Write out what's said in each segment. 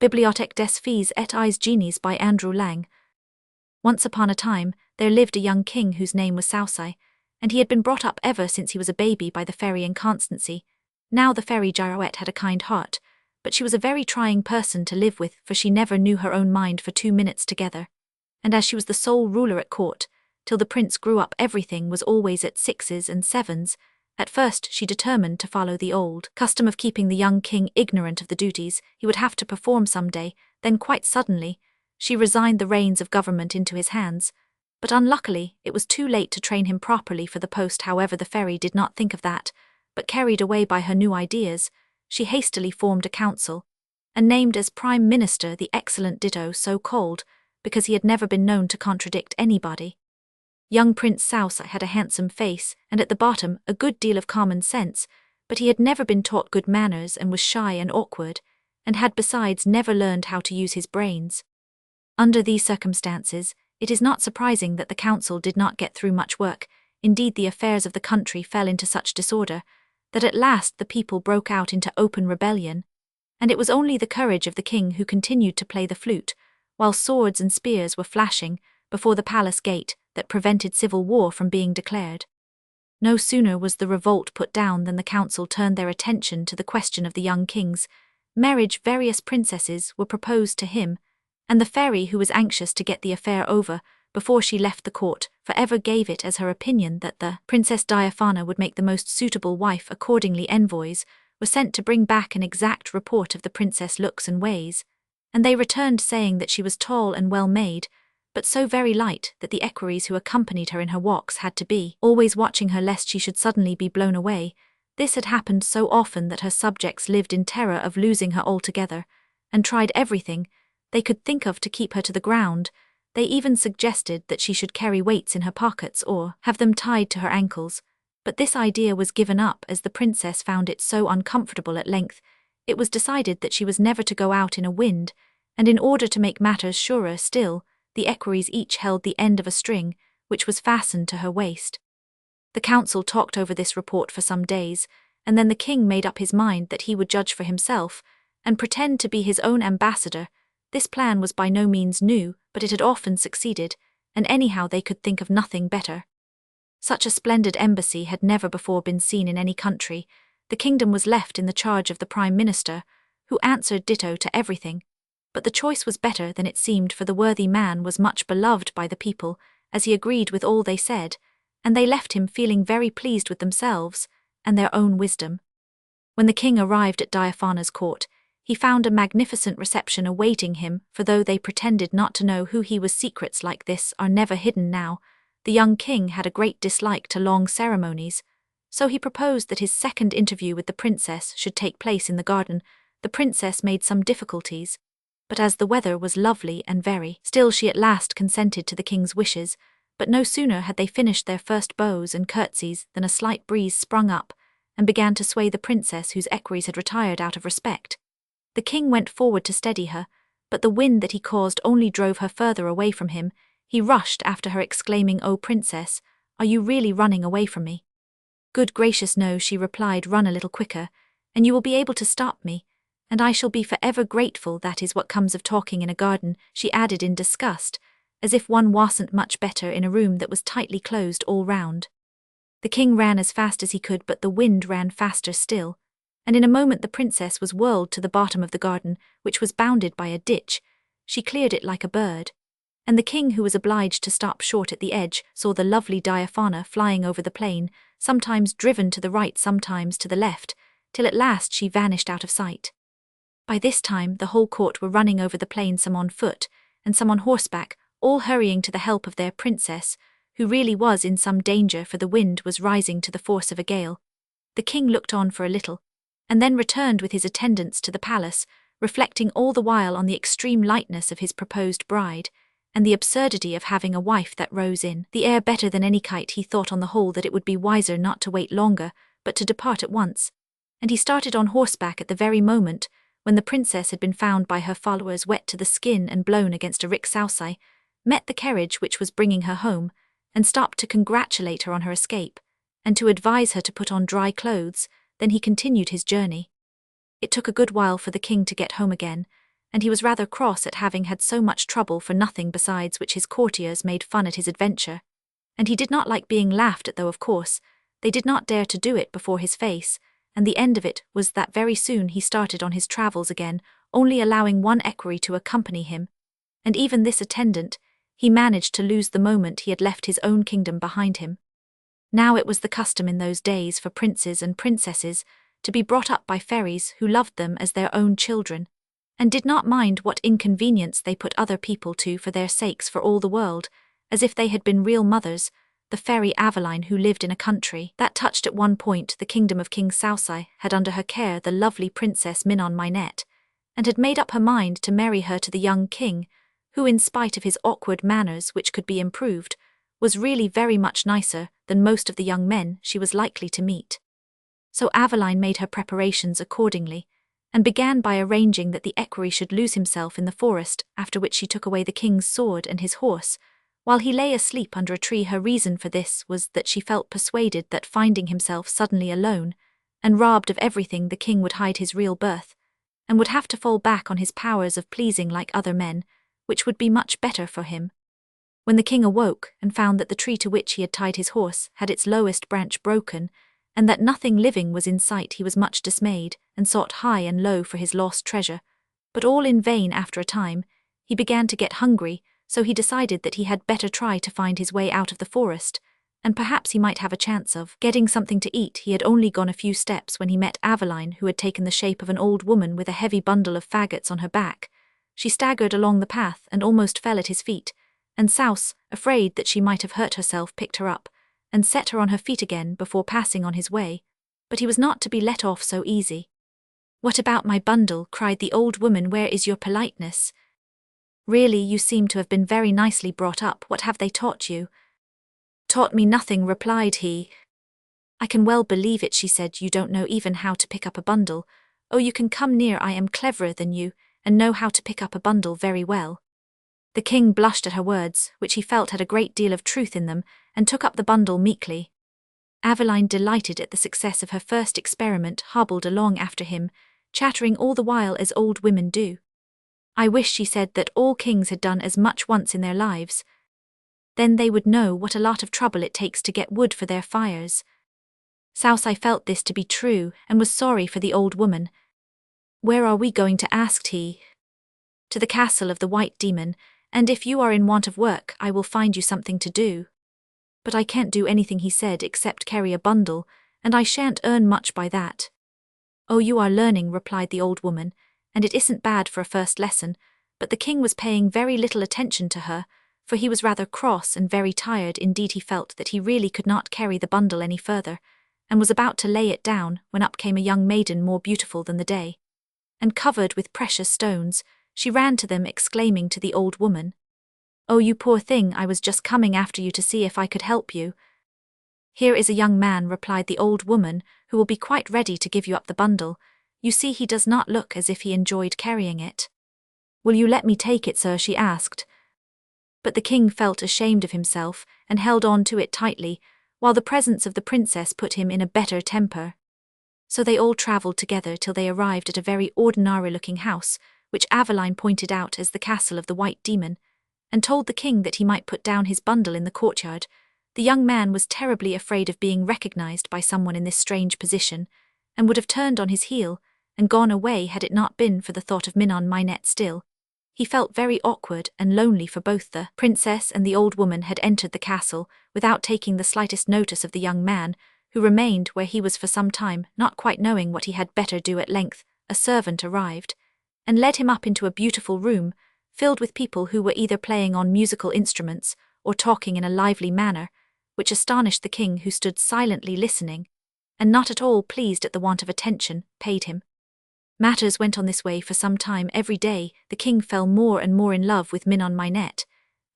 Bibliotheque des Filles et des Genies by Andrew Lang. Once upon a time, there lived a young king whose name was Souci, and he had been brought up ever since he was a baby by the fairy Inconstancy. Now the fairy Girouette had a kind heart, but she was a very trying person to live with, for she never knew her own mind for 2 minutes together. And as she was the sole ruler at court, till the prince grew up, everything was always at 6s and 7s. At first she determined to follow the old custom of keeping the young king ignorant of the duties he would have to perform some day. Then quite suddenly, she resigned the reins of government into his hands. But unluckily, it was too late to train him properly for the post. However, the fairy did not think of that, but carried away by her new ideas, she hastily formed a council, and named as Prime Minister the excellent Ditto, so called, because he had never been known to contradict anybody. Young Prince Souci had a handsome face, and at the bottom a good deal of common sense, but he had never been taught good manners and was shy and awkward, and had besides never learned how to use his brains. Under these circumstances, it is not surprising that the council did not get through much work. Indeed, the affairs of the country fell into such disorder that at last the people broke out into open rebellion, and it was only the courage of the king who continued to play the flute, while swords and spears were flashing before the palace gate, that prevented civil war from being declared. No sooner was the revolt put down than the council turned their attention to the question of the young king's marriage. Various princesses were proposed to him, and the fairy, who was anxious to get the affair over before she left the court, forever gave it as her opinion that the Princess Diaphana would make the most suitable wife. Accordingly, envoys were sent to bring back an exact report of the princess' looks and ways, and they returned saying that she was tall and well made, but so very light that the equerries who accompanied her in her walks had to be always watching her lest she should suddenly be blown away. This had happened so often that her subjects lived in terror of losing her altogether, and tried everything they could think of to keep her to the ground. They even suggested that she should carry weights in her pockets or have them tied to her ankles, but this idea was given up as the princess found it so uncomfortable. At length, it was decided that she was never to go out in a wind, and in order to make matters surer still, the equerries each held the end of a string, which was fastened to her waist. The council talked over this report for some days, and then the king made up his mind that he would judge for himself, and pretend to be his own ambassador. This plan was by no means new, but it had often succeeded, and anyhow they could think of nothing better. Such a splendid embassy had never before been seen in any country. The kingdom was left in the charge of the Prime Minister, who answered ditto to everything. But the choice was better than it seemed, for the worthy man was much beloved by the people, as he agreed with all they said, and they left him feeling very pleased with themselves and their own wisdom. When the king arrived at Diaphana's court, he found a magnificent reception awaiting him, for though they pretended not to know who he was, secrets like this are never hidden now. The young king had a great dislike to long ceremonies, so he proposed that his second interview with the princess should take place in the garden. The princess made some difficulties, but as the weather was lovely and very still, she at last consented to the king's wishes. But no sooner had they finished their first bows and curtsies than a slight breeze sprung up and began to sway the princess, whose equerries had retired out of respect. The king went forward to steady her, but the wind that he caused only drove her further away from him. He rushed after her, exclaiming, "Oh, princess, are you really running away from me?" "Good gracious, no," she replied, "run a little quicker, and you will be able to stop me, and I shall be forever grateful. That is what comes of talking in a garden," she added in disgust, as if one wasn't much better in a room that was tightly closed all round. The king ran as fast as he could, but the wind ran faster still, and in a moment the princess was whirled to the bottom of the garden, which was bounded by a ditch. She cleared it like a bird, and the king, who was obliged to stop short at the edge, saw the lovely Diaphana flying over the plain, sometimes driven to the right, sometimes to the left, till at last she vanished out of sight. By this time the whole court were running over the plain, some on foot and some on horseback, all hurrying to the help of their princess, who really was in some danger, for the wind was rising to the force of a gale. The king looked on for a little, and then returned with his attendants to the palace, reflecting all the while on the extreme lightness of his proposed bride, and the absurdity of having a wife that rose in the air better than any kite. He thought on the whole that it would be wiser not to wait longer, but to depart at once, and he started on horseback at the very moment when the princess had been found by her followers wet to the skin and blown against a rick. Souci met the carriage which was bringing her home, and stopped to congratulate her on her escape, and to advise her to put on dry clothes. Then he continued his journey. It took a good while for the king to get home again, and he was rather cross at having had so much trouble for nothing besides which his courtiers made fun at his adventure. And he did not like being laughed at, though of course they did not dare to do it before his face, and the end of it was that very soon he started on his travels again, only allowing one equerry to accompany him, and even this attendant he managed to lose the moment he had left his own kingdom behind him. Now it was the custom in those days for princes and princesses to be brought up by fairies who loved them as their own children, and did not mind what inconvenience they put other people to for their sakes for all the world, as if they had been real mothers. The fairy Aveline, who lived in a country that touched at one point the kingdom of King Sausai, had under her care the lovely Princess Minon Minette, and had made up her mind to marry her to the young king, who, in spite of his awkward manners which could be improved, was really very much nicer than most of the young men she was likely to meet. So Aveline made her preparations accordingly, and began by arranging that the equerry should lose himself in the forest, after which she took away the king's sword and his horse, while he lay asleep under a tree. Her reason for this was that she felt persuaded that finding himself suddenly alone, and robbed of everything, the king would hide his real birth, and would have to fall back on his powers of pleasing like other men, which would be much better for him. When the king awoke and found that the tree to which he had tied his horse had its lowest branch broken, and that nothing living was in sight, he was much dismayed, and sought high and low for his lost treasure, but all in vain. After a time, he began to get hungry, so he decided that he had better try to find his way out of the forest, and perhaps he might have a chance of getting something to eat. He had only gone a few steps when he met Aveline, who had taken the shape of an old woman with a heavy bundle of faggots on her back. She staggered along the path and almost fell at his feet, and Saus, afraid that she might have hurt herself, picked her up and set her on her feet again before passing on his way, but he was not to be let off so easy. "What about my bundle?" cried the old woman. "Where is your politeness? Really, you seem to have been very nicely brought up. What have they taught you?" "Taught me nothing," replied he. "I can well believe it," she said. "You don't know even how to pick up a bundle. Oh, you can come near. I am cleverer than you, and know how to pick up a bundle very well." The king blushed at her words, which he felt had a great deal of truth in them, and took up the bundle meekly. Aveline, delighted at the success of her first experiment, hobbled along after him, chattering all the while as old women do. "I wish," she said, "that all kings had done as much once in their lives. Then they would know what a lot of trouble it takes to get wood for their fires." Sausai felt this to be true, and was sorry for the old woman. "Where are we going to?" asked he. "To the castle of the White Demon, and if you are in want of work, I will find you something to do." "But I can't do anything," he said, "except carry a bundle, and I shan't earn much by that." "Oh, you are learning," replied the old woman, "and it isn't bad for a first lesson." But the king was paying very little attention to her, for he was rather cross and very tired. Indeed, he felt that he really could not carry the bundle any further, and was about to lay it down when up came a young maiden more beautiful than the day, and covered with precious stones. She ran to them, exclaiming to the old woman, "Oh, you poor thing, I was just coming after you to see if I could help you." "Here is a young man," replied the old woman, "who will be quite ready to give you up the bundle. You see, he does not look as if he enjoyed carrying it." "Will you let me take it, sir?" she asked. But the king felt ashamed of himself, and held on to it tightly, while the presence of the princess put him in a better temper. So they all travelled together till they arrived at a very ordinary-looking house, which Aveline pointed out as the castle of the White Demon, and told the king that he might put down his bundle in the courtyard. The young man was terribly afraid of being recognized by someone in this strange position, and would have turned on his heel and gone away had it not been for the thought of Minon Minette still. He felt very awkward and lonely, for both the princess and the old woman had entered the castle without taking the slightest notice of the young man, who remained where he was for some time, not quite knowing what he had better do. At length a servant arrived, and led him up into a beautiful room, filled with people who were either playing on musical instruments or talking in a lively manner, which astonished the king, who stood silently listening, and not at all pleased at the want of attention paid him. Matters went on this way for some time. Every day the king fell more and more in love with Minon Minette,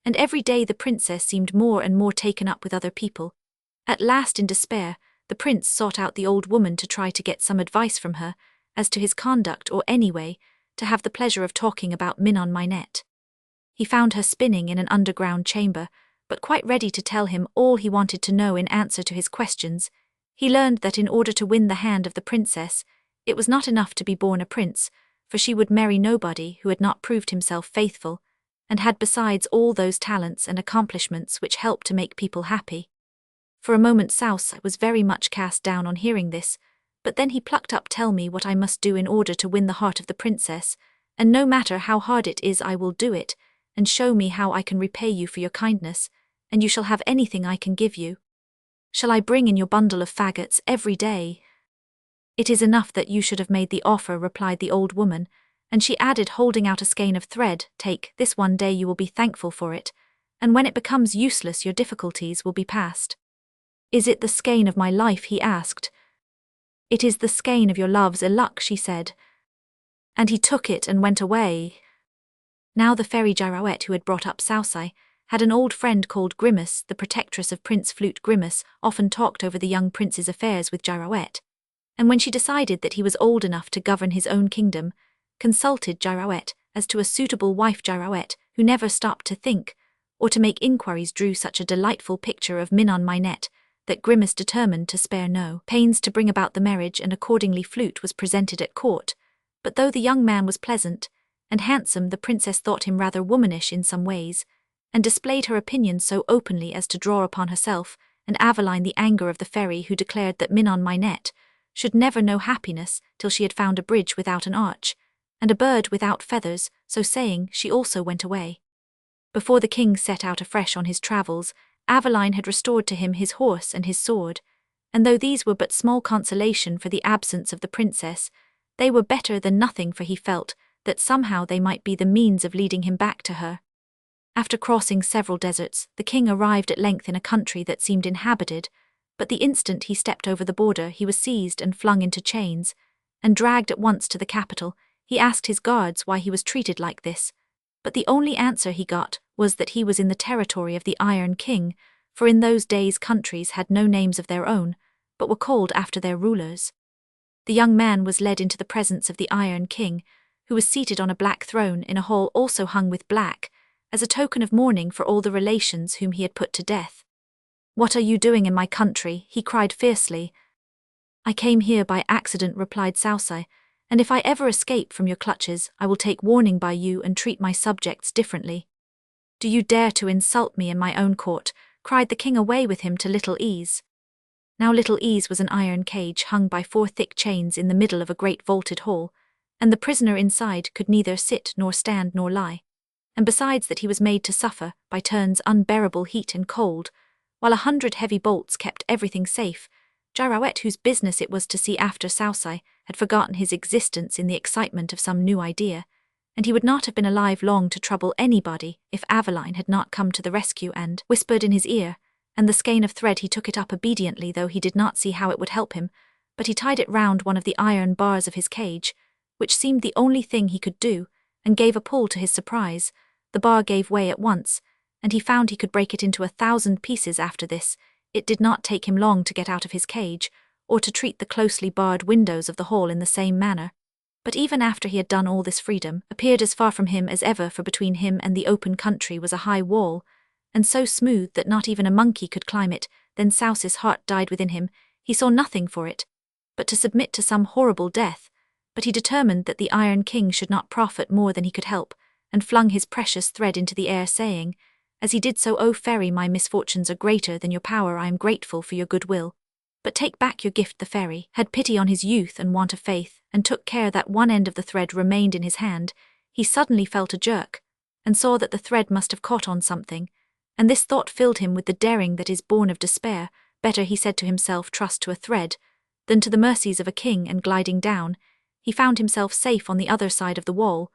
and every day the princess seemed more and more taken up with other people. At last, in despair, the prince sought out the old woman to try to get some advice from her as to his conduct, or anyway, to have the pleasure of talking about Minon Minette. He found her spinning in an underground chamber, but quite ready to tell him all he wanted to know in answer to his questions. He learned that in order to win the hand of the princess, it was not enough to be born a prince, for she would marry nobody who had not proved himself faithful, and had besides all those talents and accomplishments which help to make people happy. For a moment Sousa was very much cast down on hearing this, but then he plucked up. "Tell me what I must do in order to win the heart of the princess, and no matter how hard it is I will do it, and show me how I can repay you for your kindness, and you shall have anything I can give you. Shall I bring in your bundle of faggots every day?" "It is enough that you should have made the offer," replied the old woman, and she added, holding out a skein of thread, "Take this. One day you will be thankful for it, and when it becomes useless your difficulties will be past." "Is it the skein of my life?" he asked. "It is the skein of your love's luck," she said. And he took it and went away. Now the fairy Girouette, who had brought up Sousa, had an old friend called Grimace. The protectress of Prince Flute. Grimace often talked over the young prince's affairs with Girouette, and when she decided that he was old enough to govern his own kingdom, consulted Girouette as to a suitable wife. Girouette, who never stopped to think or to make inquiries, drew such a delightful picture of Minon Minette that Grimace determined to spare no pains to bring about the marriage, and accordingly Flute was presented at court. But though the young man was pleasant and handsome, the princess thought him rather womanish in some ways, and displayed her opinions so openly as to draw upon herself and Aveline the anger of the fairy, who declared that Minon Minette should never know happiness till she had found a bridge without an arch, and a bird without feathers. So saying, she also went away. Before the king set out afresh on his travels, Aveline had restored to him his horse and his sword, and though these were but small consolation for the absence of the princess, they were better than nothing, for he felt that somehow they might be the means of leading him back to her. After crossing several deserts, the king arrived at length in a country that seemed inhabited, but the instant he stepped over the border he was seized and flung into chains, and dragged at once to the capital. He asked his guards why he was treated like this, but the only answer he got was that he was in the territory of the Iron King, for in those days countries had no names of their own, but were called after their rulers. The young man was led into the presence of the Iron King, who was seated on a black throne in a hall also hung with black, as a token of mourning for all the relations whom he had put to death. "What are you doing in my country?" he cried fiercely. "I came here by accident," replied Sousa, "and if I ever escape from your clutches, I will take warning by you and treat my subjects differently." "Do you dare to insult me in my own court?" cried the king. "Away with him to Little Ease." Now Little Ease was an iron cage hung by 4 thick chains in the middle of a great vaulted hall, and the prisoner inside could neither sit nor stand nor lie, and besides that he was made to suffer, by turns, unbearable heat and cold, while 100 heavy bolts kept everything safe. Girouette, whose business it was to see after Sousa, had forgotten his existence in the excitement of some new idea, and he would not have been alive long to trouble anybody if Aveline had not come to the rescue and whispered in his ear, and the skein of thread he took it up obediently, though he did not see how it would help him, but he tied it round one of the iron bars of his cage, which seemed the only thing he could do, and gave a pull. To his surprise, the bar gave way at once, and he found he could break it into 1,000 pieces. After this, it did not take him long to get out of his cage, or to treat the closely barred windows of the hall in the same manner. But even after he had done all this, freedom appeared as far from him as ever, for between him and the open country was a high wall, and so smooth that not even a monkey could climb it. Then Sousa's heart died within him. He saw nothing for it but to submit to some horrible death, but he determined that the Iron King should not profit more than he could help, and flung his precious thread into the air, saying, as he did so, "O fairy, my misfortunes are greater than your power. I am grateful for your goodwill, but take back your gift." The fairy had pity on his youth and want of faith, and took care that one end of the thread remained in his hand. He suddenly felt a jerk, and saw that the thread must have caught on something, and this thought filled him with the daring that is born of despair. Better, he said to himself, trust to a thread than to the mercies of a king, and gliding down, he found himself safe on the other side of the wall.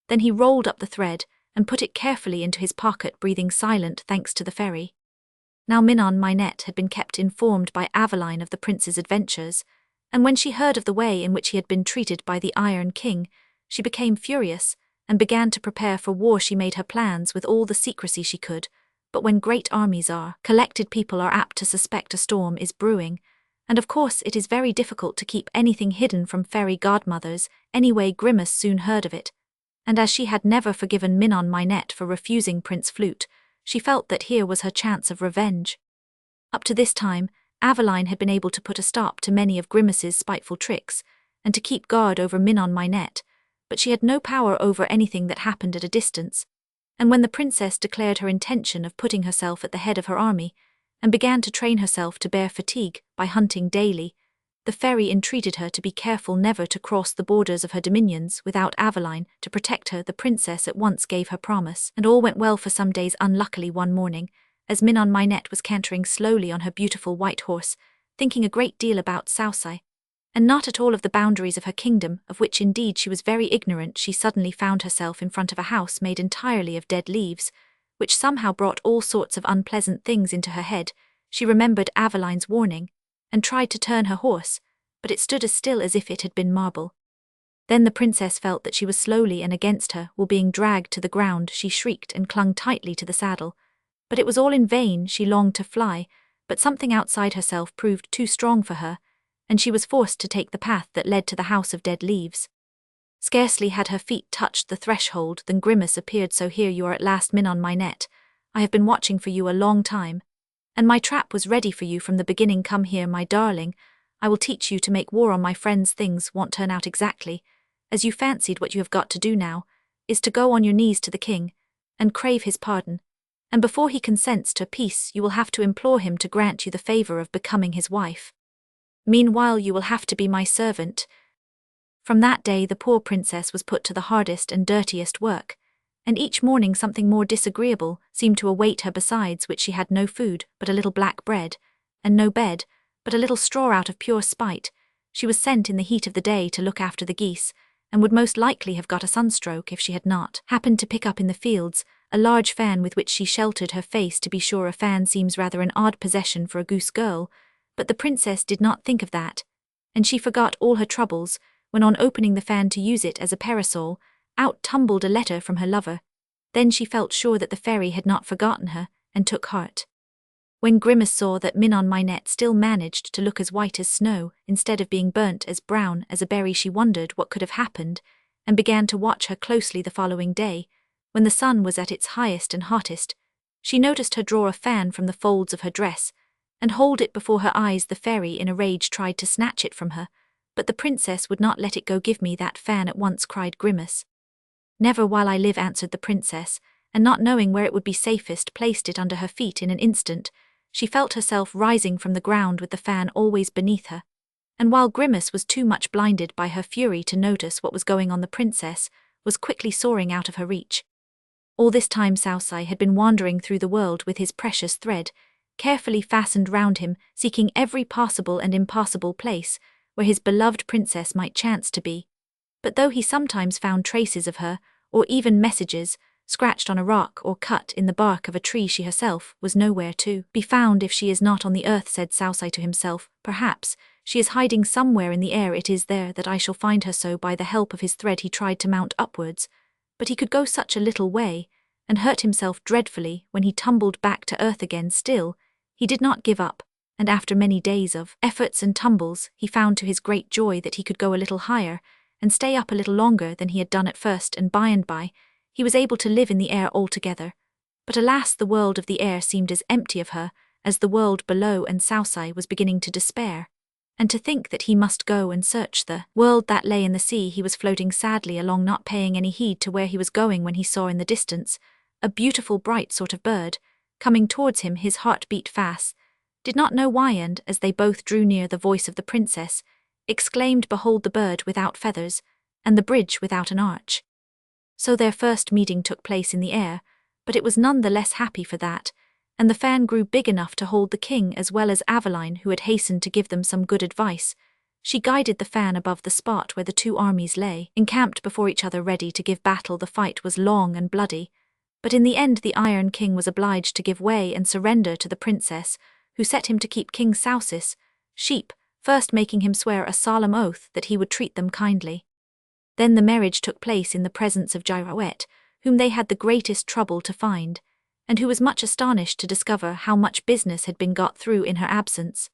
Then he rolled up the thread and put it carefully into his pocket, breathing silent thanks to the fairy. Now Minon Minette had been kept informed by Aveline of the prince's adventures, and when she heard of the way in which he had been treated by the Iron King, she became furious and began to prepare for war. She made her plans with all the secrecy she could, but when great armies are collected, people are apt to suspect a storm is brewing, and of course it is very difficult to keep anything hidden from fairy godmothers. Anyway, Grimace soon heard of it, and as she had never forgiven Minon Minette for refusing Prince Flute, she felt that here was her chance of revenge. Up to this time, Aveline had been able to put a stop to many of Grimace's spiteful tricks, and to keep guard over Minon Minette, but she had no power over anything that happened at a distance. And when the princess declared her intention of putting herself at the head of her army, and began to train herself to bear fatigue by hunting daily, the fairy entreated her to be careful never to cross the borders of her dominions without Aveline to protect her. The princess at once gave her promise, and all went well for some days. Unluckily one morning, as Minon Minette was cantering slowly on her beautiful white horse, thinking a great deal about Souci, and not at all of the boundaries of her kingdom, of which indeed she was very ignorant, she suddenly found herself in front of a house made entirely of dead leaves, which somehow brought all sorts of unpleasant things into her head. She remembered Aveline's warning, and tried to turn her horse, but it stood as still as if it had been marble. Then the princess felt that she was slowly and against her will being dragged to the ground. She shrieked and clung tightly to the saddle, but it was all in vain. She longed to fly, but something outside herself proved too strong for her, and she was forced to take the path that led to the house of dead leaves. Scarcely had her feet touched the threshold than Grimace appeared. So here you are at last, Minon Minette. I have been watching for you a long time, and my trap was ready for you from the beginning. Come here, my darling. I will teach you to make war on my friends. Things won't turn out exactly as you fancied. What you have got to do now is to go on your knees to the king and crave his pardon, and before he consents to peace you will have to implore him to grant you the favor of becoming his wife. Meanwhile you will have to be my servant. From that day the poor princess was put to the hardest and dirtiest work, and each morning something more disagreeable seemed to await her, besides which she had no food but a little black bread, and no bed but a little straw. Out of pure spite, she was sent in the heat of the day to look after the geese, and would most likely have got a sunstroke if she had not happened to pick up in the fields a large fan with which she sheltered her face. To be sure, a fan seems rather an odd possession for a goose girl, but the princess did not think of that, and she forgot all her troubles when, on opening the fan to use it as a parasol, out tumbled a letter from her lover. Then she felt sure that the fairy had not forgotten her, and took heart. When Grimace saw that Minon Minette still managed to look as white as snow, instead of being burnt as brown as a berry, she wondered what could have happened, and began to watch her closely. The following day, when the sun was at its highest and hottest, she noticed her draw a fan from the folds of her dress, and hold it before her eyes. The fairy in a rage tried to snatch it from her, but the princess would not let it go. Give me that fan at once, cried Grimace. Never while I live, answered the princess, and not knowing where it would be safest, placed it under her feet. In an instant, she felt herself rising from the ground with the fan always beneath her, and while Grimace was too much blinded by her fury to notice what was going on, the princess was quickly soaring out of her reach. All this time Souci had been wandering through the world with his precious thread carefully fastened round him, seeking every possible and impossible place where his beloved princess might chance to be. But though he sometimes found traces of her, or even messages, scratched on a rock or cut in the bark of a tree, she herself was nowhere to be found. If she is not on the earth, said Souci to himself, perhaps she is hiding somewhere in the air. It is there that I shall find her. So by the help of his thread he tried to mount upwards, but he could go such a little way, and hurt himself dreadfully when he tumbled back to earth again. Still, he did not give up, and after many days of efforts and tumbles, he found to his great joy that he could go a little higher and stay up a little longer than he had done at first, and by he was able to live in the air altogether. But alas, the world of the air seemed as empty of her as the world below, and Souci was beginning to despair, and to think that he must go and search the world that lay in the sea. He was floating sadly along, not paying any heed to where he was going, when he saw in the distance a beautiful bright sort of bird coming towards him. His heart beat fast, did not know why, and as they both drew near, the voice of the princess exclaimed, "Behold the bird without feathers, and the bridge without an arch." So their first meeting took place in the air, but it was none the less happy for that, and the fan grew big enough to hold the king as well as Aveline, who had hastened to give them some good advice. She guided the fan above the spot where the two armies lay, encamped before each other ready to give battle. The fight was long and bloody, but in the end the Iron King was obliged to give way and surrender to the princess, who set him to keep King Soucis sheep, first making him swear a solemn oath that he would treat them kindly. Then the marriage took place in the presence of Girouette, whom they had the greatest trouble to find, and who was much astonished to discover how much business had been got through in her absence.